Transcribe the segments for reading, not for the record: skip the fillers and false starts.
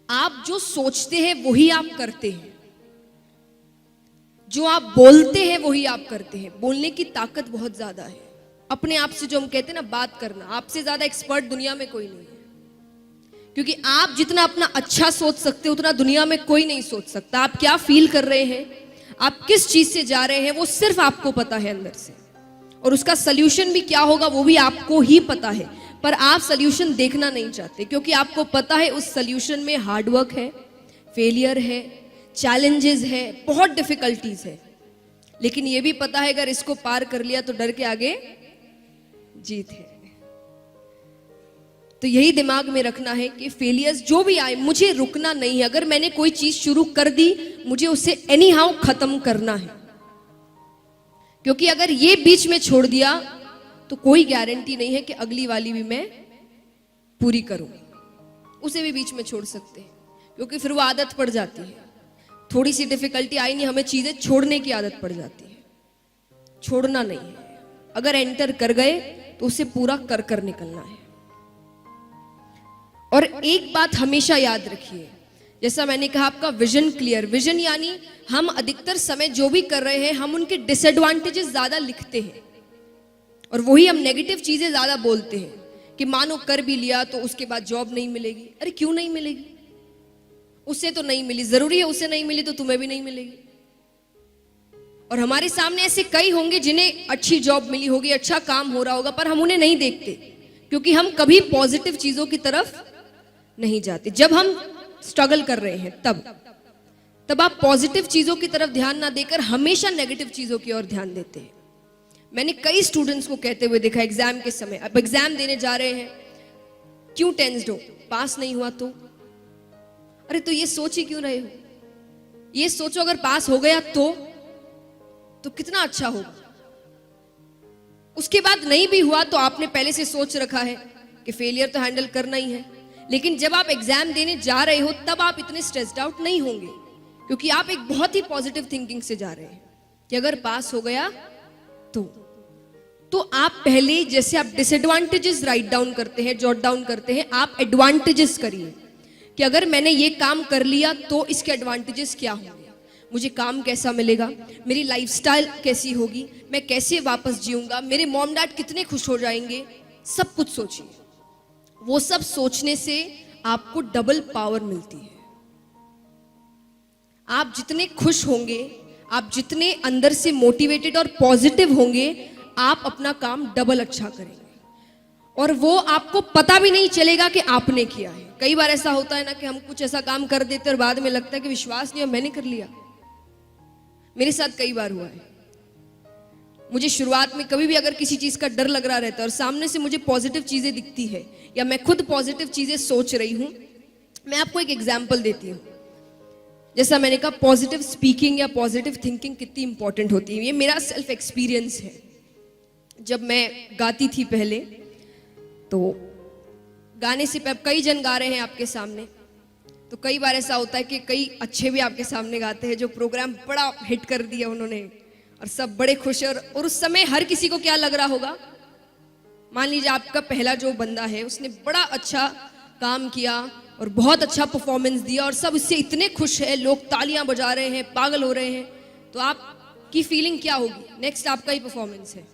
आप जो सोचते हैं वही आप करते हैं, जो आप बोलते हैं वही आप करते हैं। बोलने की ताकत बहुत ज्यादा है। अपने आप से जो हम कहते हैं ना, बात करना, आपसे ज्यादा एक्सपर्ट दुनिया में कोई नहीं है। क्योंकि आप जितना अपना अच्छा सोच सकते हो उतना दुनिया में कोई नहीं सोच सकता। आप क्या फील कर रहे हैं, आप किस चीज से जा रहे हैं, वो सिर्फ आपको पता है अंदर से। और उसका सल्यूशन भी क्या होगा वो भी आपको ही पता है। पर आप सल्यूशन देखना नहीं चाहते, क्योंकि आपको पता है उस सल्यूशन में हार्डवर्क है, फेलियर है, चैलेंजेस है, बहुत डिफिकल्टीज है। लेकिन ये भी पता है अगर इसको पार कर लिया तो डर के आगे जीत है। तो यही दिमाग में रखना है कि फेलियर्स जो भी आए, मुझे रुकना नहीं है। अगर मैंने कोई चीज शुरू कर दी, मुझे उसे एनी हाउ खत्म करना है। क्योंकि अगर ये बीच में छोड़ दिया तो कोई गारंटी नहीं है कि अगली वाली भी मैं पूरी करूं। उसे भी बीच में छोड़ सकते हैं, क्योंकि फिर वो आदत पड़ जाती है। थोड़ी सी डिफिकल्टी आई नहीं, हमें चीजें छोड़ने की आदत पड़ जाती है। छोड़ना नहीं है। अगर एंटर कर गए तो उसे पूरा कर कर निकलना है। और एक बात हमेशा याद रखिए, जैसा मैंने कहा, आपका विजन क्लियर। विजन यानी हम अधिकतर समय जो भी कर रहे हैं, हम उनके डिसएडवांटेजेस ज्यादा लिखते हैं और वही हम नेगेटिव चीजें ज्यादा बोलते हैं कि मानो कर भी लिया तो उसके बाद जॉब नहीं मिलेगी। अरे क्यों नहीं मिलेगी? उससे तो नहीं मिली, जरूरी है उससे नहीं मिली तो तुम्हें भी नहीं मिलेगी। और हमारे सामने ऐसे कई होंगे जिन्हें अच्छी जॉब मिली होगी, अच्छा काम हो रहा होगा, पर हम उन्हें नहीं देखते क्योंकि हम कभी पॉजिटिव चीजों की तरफ नहीं जाते। जब हम स्ट्रगल कर रहे हैं तब आप पॉजिटिव चीजों की तरफ ध्यान ना देकर हमेशा नेगेटिव चीजों की ओर ध्यान देते हैं। मैंने कई स्टूडेंट्स को कहते हुए देखा एग्जाम के समय, अब एग्जाम देने जा रहे हैं, क्यों टेंस्ड हो? पास नहीं हुआ तो? अरे तो ये सोच ही क्यों रहे हो? ये सोचो अगर पास हो गया तो कितना अच्छा होगा। उसके बाद नहीं भी हुआ तो आपने पहले से सोच रखा है कि फेलियर तो हैंडल करना ही है। लेकिन जब आप एग्जाम देने जा रहे हो तब आप इतने स्ट्रेस्ड आउट नहीं होंगे, क्योंकि आप एक बहुत ही पॉजिटिव थिंकिंग से जा रहे हैं कि अगर पास हो गया तो आप पहले, जैसे आप डिसएडवांटेजेस राइट डाउन करते हैं, जॉट डाउन करते हैं, आप एडवांटेजेस करिए कि अगर मैंने ये काम कर लिया तो इसके एडवांटेजेस क्या होंगे, मुझे काम कैसा मिलेगा, मेरी लाइफस्टाइल कैसी होगी, मैं कैसे वापस जीऊंगा, मेरे मॉम डैड कितने खुश हो जाएंगे। सब कुछ सोचिए। वो सब सोचने से आपको डबल पावर मिलती है। आप जितने खुश होंगे, आप जितने अंदर से मोटिवेटेड और पॉजिटिव होंगे, आप अपना काम डबल अच्छा करेंगे और वो आपको पता भी नहीं चलेगा कि आपने किया है। कई बार ऐसा होता है ना कि हम कुछ ऐसा काम कर देते और बाद में लगता है कि विश्वास नहीं है मैंने कर लिया। मेरे साथ कई बार हुआ है। मुझे शुरुआत में कभी भी अगर किसी चीज का डर लग रहा रहता है और सामने से मुझे पॉजिटिव चीजें दिखती है या मैं खुद पॉजिटिव चीजें सोच रही हूं, मैं आपको एक एग्जांपल देती हूं। जैसा मैंने कहा, पॉजिटिव स्पीकिंग या पॉजिटिव थिंकिंग कितनी इंपॉर्टेंट होती है, ये मेरा सेल्फ एक्सपीरियंस है। जब मैं गाती थी पहले, तो गाने से कई जन गा रहे हैं आपके सामने, तो कई बार ऐसा होता है कि कई अच्छे भी आपके सामने गाते हैं, जो प्रोग्राम बड़ा हिट कर दिया उन्होंने और सब बड़े खुश हैं। और उस समय हर किसी को क्या लग रहा होगा, मान लीजिए आपका पहला जो बंदा है उसने बड़ा अच्छा काम किया और बहुत अच्छा परफॉर्मेंस दिया और सब इससे इतने खुश है, लोग तालियां बजा रहे हैं, पागल हो रहे हैं, तो आपकी फीलिंग क्या होगी? नेक्स्ट आपका ही परफॉर्मेंस है।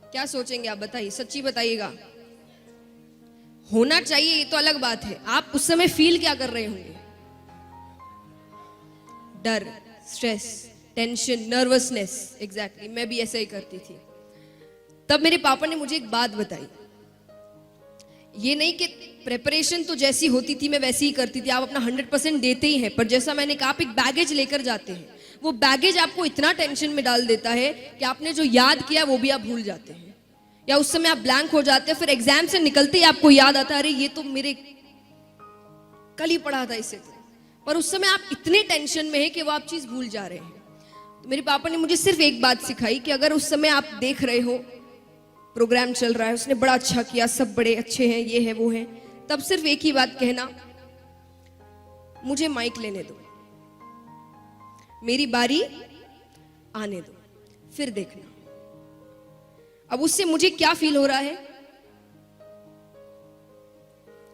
क्या सोचेंगे आप? बताइए, सच्ची बताइएगा। होना चाहिए ये तो अलग बात है, आप उस समय फील क्या कर रहे होंगे? डर, स्ट्रेस, टेंशन, नर्वसनेस। एग्जैक्टली, मैं भी ऐसा ही करती थी। तब मेरे पापा ने मुझे एक बात बताई, ये नहीं कि प्रेपरेशन तो जैसी होती थी मैं वैसी ही करती थी, आप अपना 100% देते ही हैं, पर जैसा मैंने कहा, आप एक बैगेज लेकर जाते हैं। वो बैगेज आपको इतना टेंशन में डाल देता है कि आपने जो याद किया वो भी आप भूल जाते हैं, या उस समय आप ब्लैंक हो जाते हैं। फिर एग्जाम से निकलते ही आपको याद आता है, अरे ये तो मेरे कल ही पढ़ा था इसे, पर उस समय आप इतने टेंशन में हैं कि वो आप चीज भूल जा रहे हैं। तो मेरे पापा ने मुझे सिर्फ एक बात सिखाई कि अगर उस समय आप देख रहे हो प्रोग्राम चल रहा है, उसने बड़ा अच्छा किया, सब बड़े अच्छे हैं, ये है वो है, तब सिर्फ एक ही बात कहना, मुझे माइक लेने दो, मेरी बारी आने दो, फिर देखना। अब उससे मुझे क्या फील हो रहा है?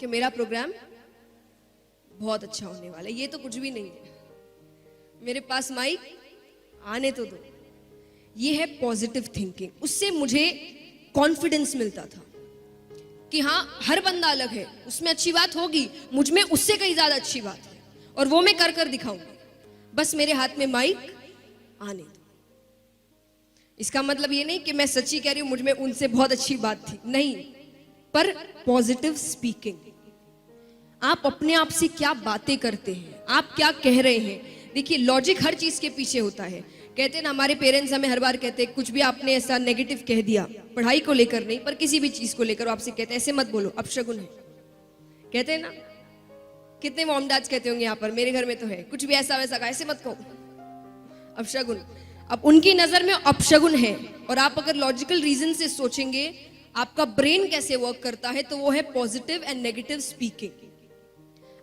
कि मेरा प्रोग्राम बहुत अच्छा होने वाला है। ये तो कुछ भी नहीं है, मेरे पास माइक आने तो दो। ये है पॉजिटिव थिंकिंग। उससे मुझे कॉन्फिडेंस मिलता था कि हाँ, हर बंदा अलग है, उसमें अच्छी बात होगी, मुझ में उससे कहीं ज्यादा अच्छी बात है, और वो मैं कर कर दिखाऊंगी। बस मेरे हाथ में माइक आने दो। इसका मतलब ये नहीं कि मैं सच्ची कह रही हूं मुझ में उनसे बहुत अच्छी बात थी, नहीं, पर पॉजिटिव स्पीकिंग। आप अपने आप से क्या बातें करते हैं, आप क्या कह रहे हैं। देखिए, लॉजिक हर चीज के पीछे होता है। कहते हैं ना, हमारे पेरेंट्स हमें हर बार कहते हैं, कुछ भी आपने ऐसा नेगेटिव कह दिया, पढ़ाई को लेकर नहीं पर किसी भी चीज को लेकर, आपसे कहते हैं ऐसे मत बोलो, अपशगुन है। कहते हैं ना, कितने मॉम डैड्स कहते होंगे यहाँ पर, मेरे घर में तो है, कुछ भी ऐसा वैसा कहा, ऐसे मत कहो, अपशगुन। अब उनकी नजर में अपशगुन है, और आप अगर लॉजिकल रीजन से सोचेंगे आपका ब्रेन कैसे वर्क करता है, तो वो है पॉजिटिव एंड नेगेटिव स्पीकिंग।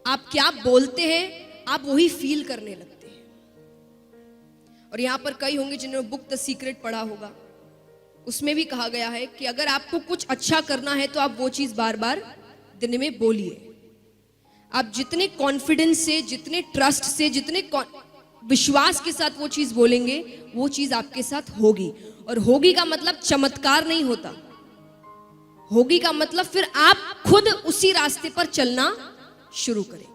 आप क्या बोलते हैं, आप वही फील करने लगते हैं। और यहां पर कई होंगे जिन्होंने बुक द सीक्रेट पढ़ा होगा, उसमें भी कहा गया है कि अगर आपको कुछ अच्छा करना है तो आप वो चीज बार बार दिन में बोलिए। आप जितने कॉन्फिडेंस से, जितने ट्रस्ट से, जितने विश्वास के साथ वो चीज बोलेंगे, वो चीज आपके साथ होगी। और होगी का मतलब चमत्कार नहीं होता, होगी का मतलब फिर आप खुद उसी रास्ते पर चलना शुरू करें।